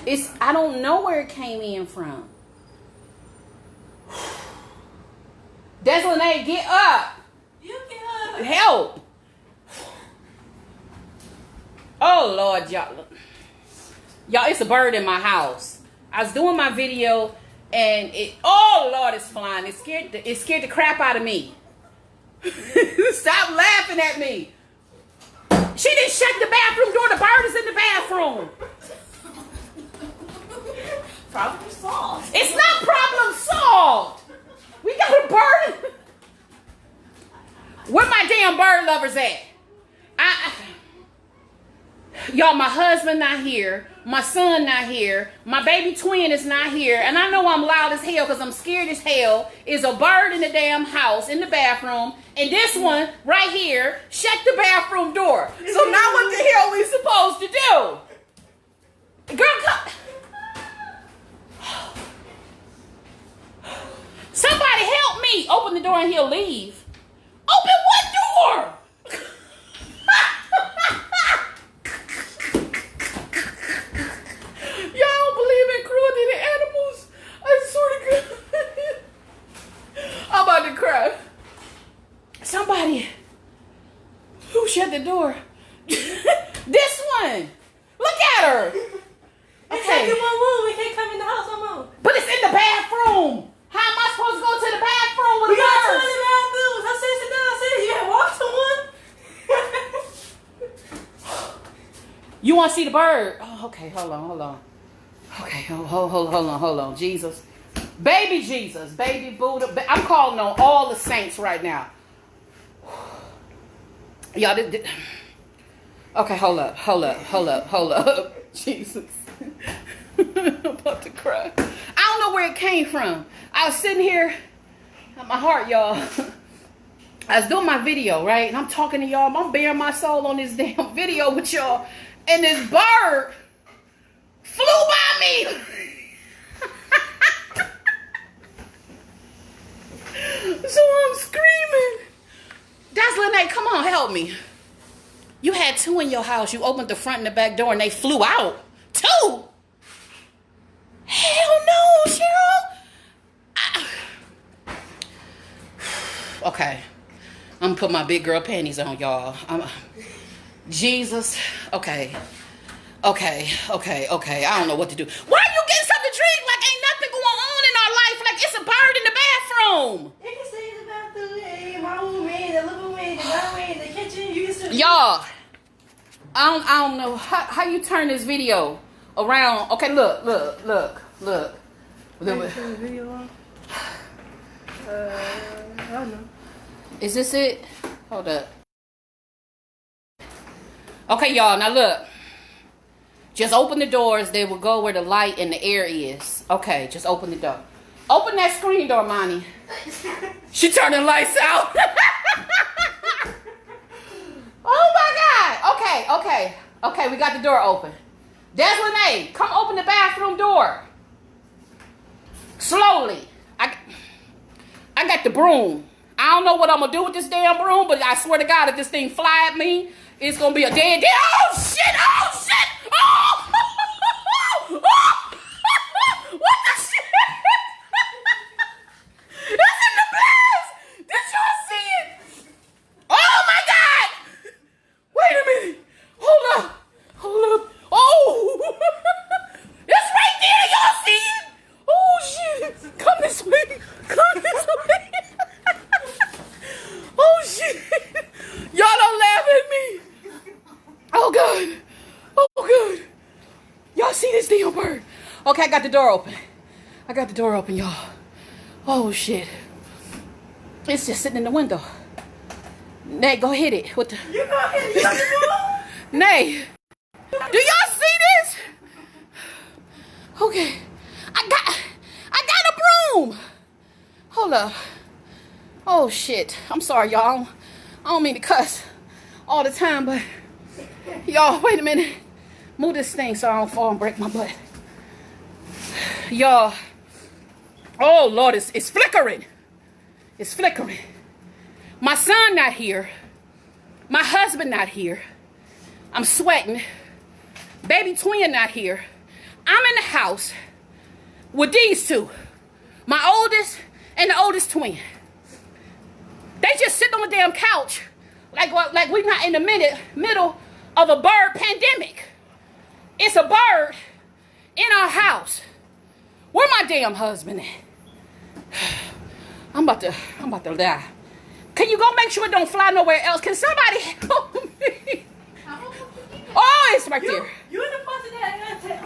I don't know where it came in from. Deslane, get up. You get up. Help. Oh, Lord, y'all. Y'all, it's a bird in my house. I was doing my video, and oh, Lord, it's flying. It scared the crap out of me. Stop laughing at me. She didn't shut the bathroom door. The bird is in the bathroom. Problem solved. It's not problem solved. We got a bird. Where my damn bird lovers at? Y'all, my husband not here. My son not here. My baby twin is not here. And I know I'm loud as hell because I'm scared as hell. Is a bird in the damn house, in the bathroom. And this one right here shut the bathroom door. So now what the hell are we supposed to do? Girl, come. Somebody help me. Open the door and he'll leave. Open what door? Y'all don't believe in cruelty to animals? I swear to God. I'm about to cry. Somebody. Who shut the door? This one. Look at her. It's like in one room. We can't come in the house no more. But it's in the bathroom. How am I supposed to go to the bathroom with We got two birds? in the bathrooms. I said sit downstairs. You gotta walk to one. You want to see the bird? Oh, okay, hold on. Okay, hold on. Jesus. Baby Jesus, baby Buddha. I'm calling on all the saints right now. Y'all, okay, hold up. Jesus. I'm about to cry. I don't know where it came from. I was sitting here at my heart, y'all. I was doing my video, right? And I'm talking to y'all. I'm bearing my soul on this damn video with y'all. And this bird flew by me. So I'm screaming. That's Lene, come on, help me. You had two in your house. You opened the front and the back door and they flew out. Two? Hell no, Cheryl. Okay. I'm gonna put my big girl panties on, y'all. Jesus. Okay. I don't know what to do. Why are you getting something to drink? Like ain't nothing going on in our life. Like it's a bird in the bathroom. You can stay in the bathroom, in my room, in the living room, in the dining room, in the kitchen. You can still. Y'all, I don't know how you turn this video around. Okay, look. Turn the video on. I don't know. Is this it? Hold up. Okay, y'all, now look. Just open the doors. They will go where the light and the air is. Okay, just open the door. Open that screen door, Monty. She turned the lights out. Oh, my God. Okay, we got the door open. Deslane, come open the bathroom door. Slowly. I got the broom. I don't know what I'm going to do with this damn broom, but I swear to God, if this thing fly at me, it's going to be a dead. Oh, shit. Oh! What the shit? It's in the blast. Did y'all see it? Oh, my God. Wait a minute. Hold up. Oh! It's right there. Y'all see it? Oh, shit. Come this way. Oh, shit. Y'all don't laugh at me. Oh, God. Y'all see this damn bird? Okay, I got the door open. Y'all. Oh, shit. It's just sitting in the window. Nay, go hit it. What the? You go ahead. You got the broom? Nay. Do y'all see this? Okay. I got a broom. Hold up. Oh, shit. I'm sorry, y'all. I don't mean to cuss all the time, but y'all, wait a minute. Move this thing so I don't fall and break my butt. Y'all. Oh, Lord, it's flickering. It's flickering. My son not here. My husband not here. I'm sweating. Baby twin not here. I'm in the house with these two, my oldest and the oldest twin. They just sitting on the damn couch like we're not in the middle of a bird pandemic. It's a bird in our house. Where my damn husband at? I'm about to die. Can you go make sure it don't fly nowhere else? Can somebody help me? Oh, it's right there. You in the front of that.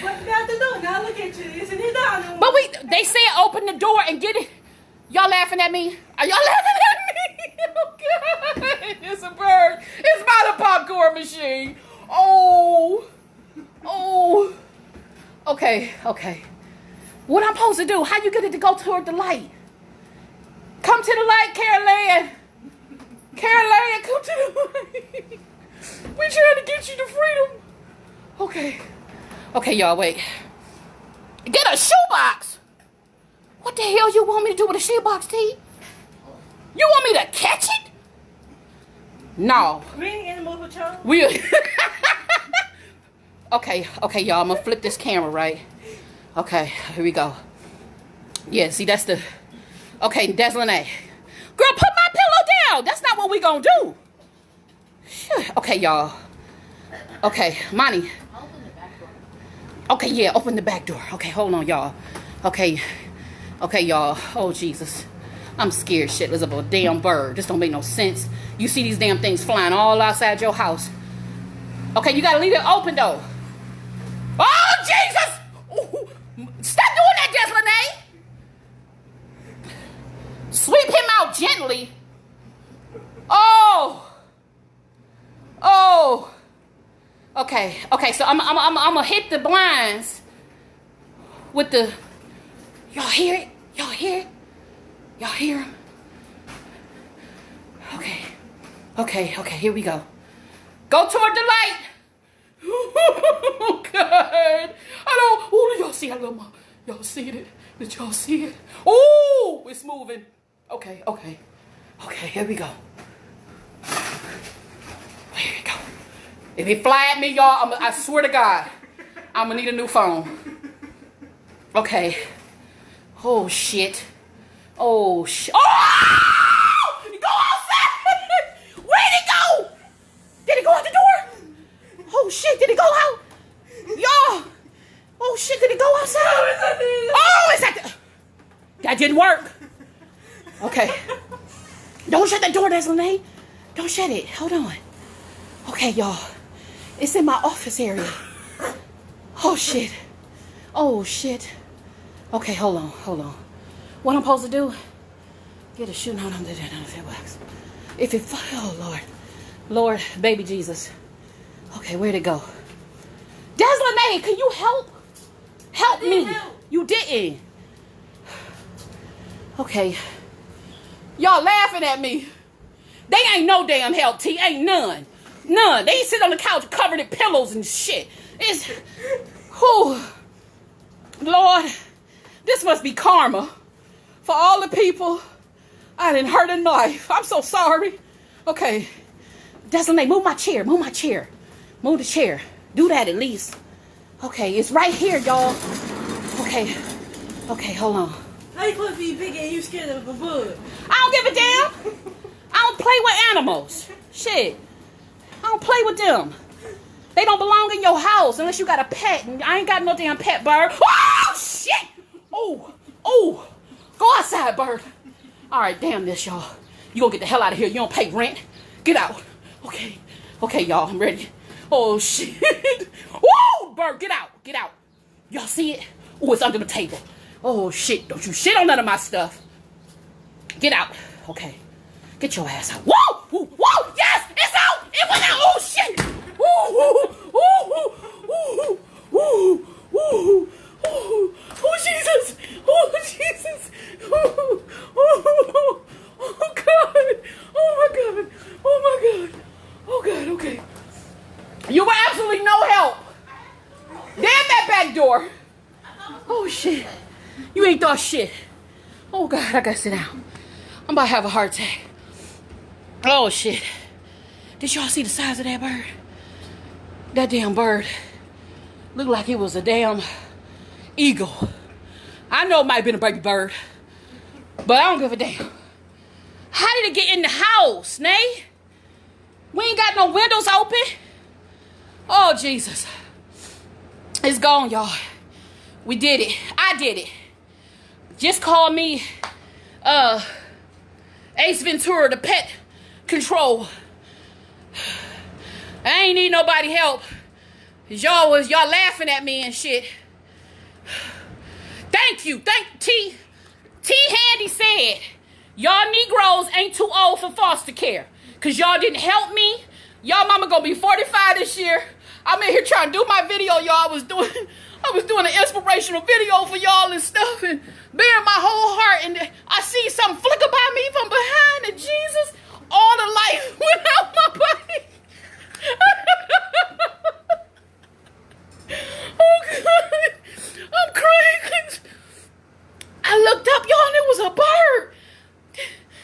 What you got to do? Now look at you. Isn't it down? But they said open the door and get it. Y'all laughing at me? Are y'all laughing at me? Oh, God. It's a bird. It's by the popcorn machine. Oh. Okay. What I'm supposed to do? How you get it to go toward the light? Come to the light, Caroline. Caroline, come to the light. We're trying to get you to freedom. Okay, y'all, wait. Get a shoebox. What the hell you want me to do with a shoebox, T? You want me to catch it? No. We ain't animal patrol. Okay, y'all. I'm gonna flip this camera, right? Okay, here we go. Yeah, see, that's the... Okay, Deslane. Girl, put my pillow down. That's not what we gonna do. Okay, y'all. Okay, Monty. Open the back door. Okay, yeah, open the back door. Okay, hold on, y'all. Okay, y'all. Oh, Jesus. I'm scared shitless of a damn bird. This don't make no sense. You see these damn things flying all outside your house. Okay, you gotta leave it open, though. Oh, Jesus! Ooh, stop doing that, Deslane! Sweep him out gently. Oh. Okay, so I'm gonna hit the blinds with the... Y'all hear it? Y'all hear him? Okay, here we go. Go toward the light. Oh, God. Oh, y'all see that little mom? Y'all see it? Did y'all see it? Oh, it's moving. Okay, here we go. Here we go. If it fly at me, y'all, I swear to God, I'm gonna need a new phone. Okay. Oh, shit. Oh! Go outside! Where'd it go? Did it go out the door? Oh, shit, did it go out? Y'all! Oh, shit, did it go outside? Oh, it's at the... That didn't work. Okay. Don't shut that door, Deslane. Don't shut it. Hold on. Okay, y'all. It's in my office area. Oh, shit. Okay, hold on. What I'm supposed to do? Get a shoe. No, wax. If it... Oh, Lord, baby Jesus. Okay, where'd it go? Deslane, can you help? Help me. You didn't. Okay. Y'all laughing at me. They ain't no damn help, T. Ain't none. They sit on the couch covered in pillows and shit. It's... Whew. Lord, this must be karma for all the people I didn't hurt in life. I'm so sorry. Okay. Deslane, move my chair. Move the chair. Do that at least. Okay, it's right here, y'all. Okay, hold on. How you supposed to be big and you scared of a bug? I don't give a damn. I don't play with animals. Shit. I don't play with them. They don't belong in your house unless you got a pet. And I ain't got no damn pet bird. Oh, shit. Oh. Go outside, bird. All right, damn this, y'all. You gonna get the hell out of here. You don't pay rent. Get out. Okay, y'all, I'm ready. Oh, shit. Woo, bird, get out. Y'all see it? Oh, it's under the table. Oh, shit. Don't you shit on none of my stuff. Get out. Okay. Get your ass out. Whoa! Yes! It's out! It went out! Oh, shit! Oh, Jesus! Oh, God! Oh, God, okay. You were absolutely no help. Damn that back door. Oh, shit. You ain't thought shit. Oh, God, I gotta sit down. I'm about to have a heart attack. Oh, shit. Did y'all see the size of that bird? That damn bird looked like it was a damn eagle. I know it might have been a baby bird, but I don't give a damn. How did it get in the house, Nay? We ain't got no windows open. Oh, Jesus. It's gone, y'all. We did it. I did it. Just call me Ace Ventura, the pet control. I ain't need nobody help. Y'all laughing at me and shit. Thank you. T Handy said, y'all Negroes ain't too old for foster care. Cause y'all didn't help me. Y'all mama gonna be 45 this year. I'm in here trying to do my video, y'all. I was doing an inspirational video for y'all and stuff, and bearing my whole heart, and I see something flicker by me from behind, and Jesus, all the life went out my body. Oh God, I'm crying. I looked up, y'all, and it was a bird.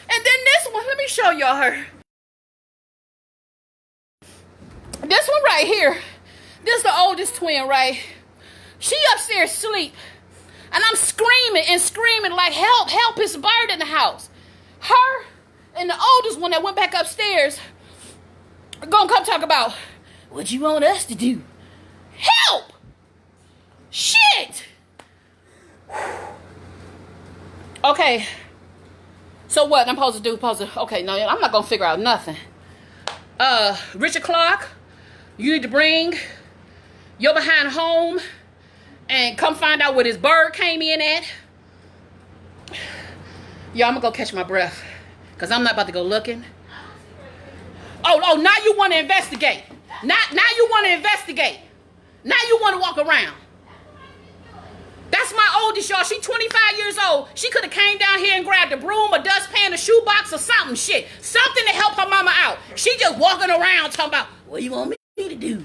And then this one, let me show y'all her. This one right here, this is the oldest twin, right? She upstairs asleep, and I'm screaming like, help, it's a bird in the house. Her and the oldest one that went back upstairs are gonna come talk about, what you want us to do? Help! Shit! Okay, so what I'm supposed to do? Okay, no, I'm not gonna figure out nothing. Richard Clark, you need to bring your behind home and come find out where this bird came in at. Yo, I'm gonna go catch my breath, because I'm not about to go looking. Oh, now you want to investigate. Now you want to investigate. Now you want to walk around. That's my oldest, y'all. She 25 years old. She could have came down here and grabbed a broom, a dustpan, a shoebox, or something, shit. Something to help her mama out. She just walking around talking about, what you want me to do?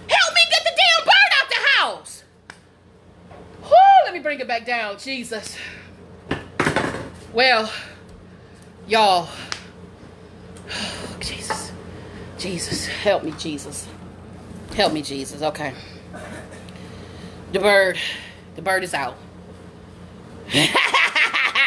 Help me get the damn bird out the house. Whoo, let me bring it back down. Jesus. Well, y'all. Oh, Jesus. Help me, Jesus. Help me, Jesus. Okay. The bird is out.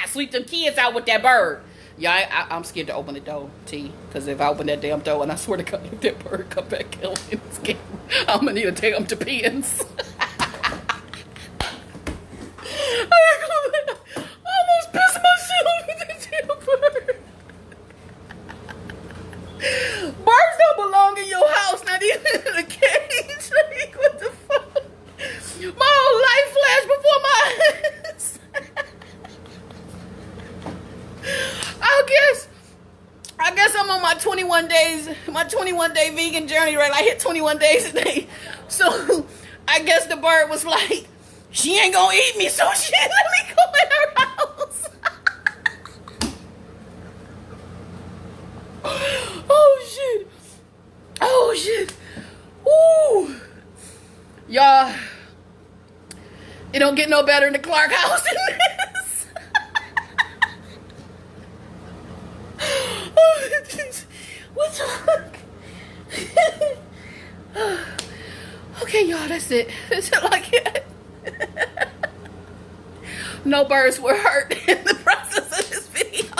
Sweep them kids out with that bird. Yeah, I'm scared to open the door, T. Because if I open that damn door, and I swear to God, if that bird come back killing this game, I'm going to need a damn depends. I almost pissed myself with that damn bird. Birds don't belong in your house, not even in a cage. Like, what the fuck? My whole life flashed before my eyes. I guess I'm on my 21 day vegan journey, right? I hit 21 days today. So I guess the bird was like, she ain't gonna eat me, so shit, let me go in her house. Oh shit. Ooh. Y'all, it don't get no better in the Clark house than this. What the fuck? Okay, y'all, that's it. That's all I get. No birds were hurt in the process of this video.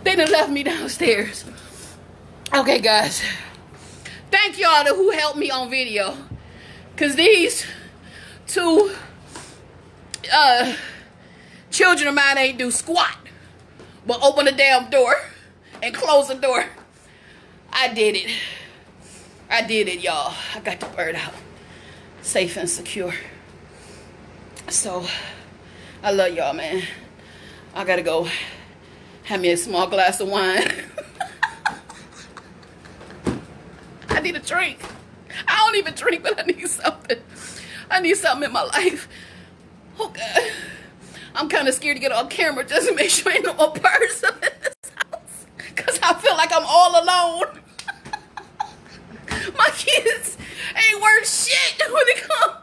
They done left me downstairs. Okay, guys. Thank y'all who helped me on video. Because these two children of mine ain't do squat but open the damn door and close the door. I did it, y'all. I got the bird out. Safe and secure. So, I love y'all, man. I gotta go have me a small glass of wine. I need a drink. I don't even drink, but I need something. I need something in my life. Oh, God. I'm kind of scared to get on camera just to make sure ain't no more birds up in this house. Because I feel like I'm all alone. My kids ain't worth shit when it comes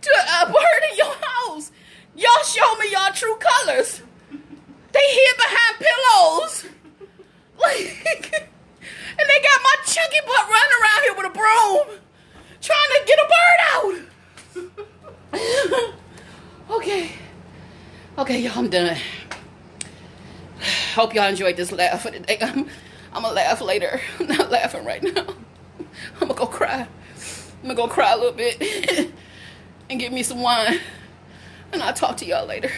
to a bird in your house. Y'all show me y'all true colors. They hid behind pillows. Like, and they got my chunky butt running around here with a broom trying to get a bird out. Okay, y'all, I'm done. Hope y'all enjoyed this laugh for today. I'm gonna laugh later. I'm not laughing right now. I'm gonna go cry. I'm gonna go cry a little bit and get me some wine. And I'll talk to y'all later.